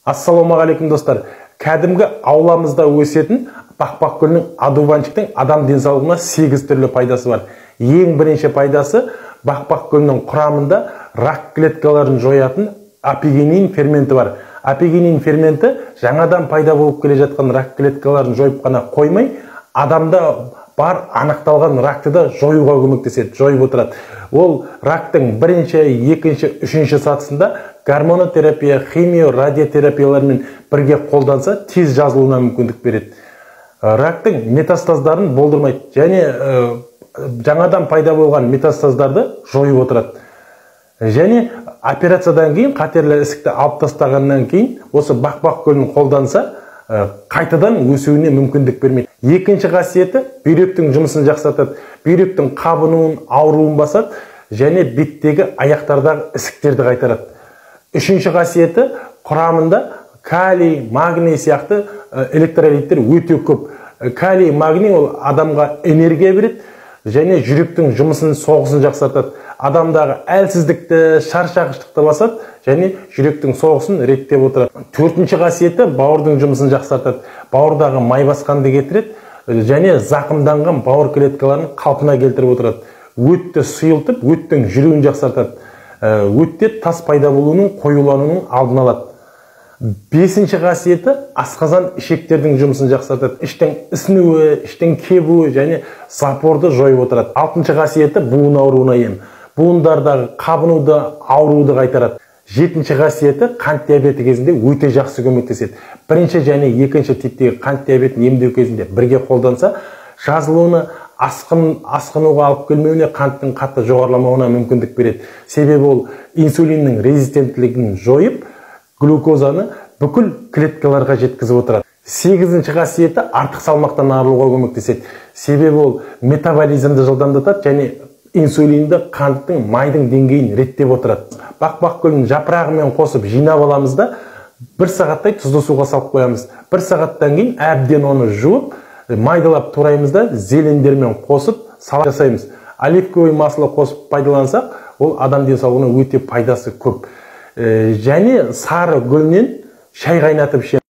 Ассалаумағалейкум достар. Кәдімгі ауламызда өсетін бақбақ гүлінің одуванчиктің адам денсаулығына 8 түрлі пайдасы бар. Ең бірінші пайдасы бақбақ гүлінің құрамында рак клеткаларын жоятын апигенин ферменті бар. Апигенин ферменті жаңадан пайда болып келе жатқан рак клеткаларын жойып қана қоймай, адамда бар анықталған ракты да жоюға көмектеседі, жойып отырады. Ол рактың бірінші, екінші, үшінші сатысында гормонотерапия, химия, радиотерапиялармен бірге қолданса, тез жазылуына мүмкіндік береді. Рактың метастаздарын болдырмайды, және жаңадан пайда болған метастаздарды жойып отырады. Және операциядан кейін, қатерлі ісікті алып тастағаннан кейін, осы бақбақ гүлін қолданса, қайтадан өсуіне мүмкіндік бермейді. Екінші қасиеті бүйректің жұмысын жақсартады, бүйректің қабынуын, ауруын басады, және беттегі аяқтардағы ісіктерді қайтарады. Үшінші қасиеті құрамында калий, магний сияқты электролиттер өте көп. Калий, магний ол адамға энергия береді, және жүректің жұмысын, соғысын жақсартады. Адамдағы әлсіздікті, шаршағыштықты басады, және жүректің соғысын реттеп отырады. Төртінші қасиеті бауырдың жұмысын жақсартады. Бауырдағы майбасқанды кетіреді, және зақымданған бауыр клеткаларын қалпына келтіріп отырады. Өтті сұйылтып, өттің жүруін жақсартады. Өтте тас пайда болуының, қоюлануының алдын алады. Бесінші қасиеті асқазан ішектердің жұмысын жақсартады. Іштің ісінуі, іштің кебуі және запорды жойып отырады. Алтыншы қасиеті буын ауруына ем. Буындардағы қабынуды, ауруды қайтарады. Жетінші қасиеті қант диабеті кезінде өте жақсы көмектеседі. Бірінші және екінші типтегі қант диабетін емдеу кезінде бірге қолданса, жазылуына, асқынуға алып келмеуіне, қанттың қатты жоғарламауына мүмкіндік береді. Себебі ол инсулиннің резистенттілігін жойып, глюкозаны бүкіл клеткаларға жеткізіп отырады. Сегізінші қасиеті артық салмақтан арылуға көмектеседі. Себебі ол метаболизмді жылдамдатады және инсулинді, қанттың, майдың деңгейін реттеп отырады. Бақбақ гүлін жапырағымен қосып жинап аламыз да, 1 сағаттай тұзды суға салып қоямыз. 1 сағаттан кейін әбден оны жуып, майдалап тураймыз да, зелендермен қосып салат жасаймыз. Оливковый масло қосып пайдалансақ, ол адам денсаулығына өте пайдасы көп. Және сары гүлінен шай қайнатып ішеміз.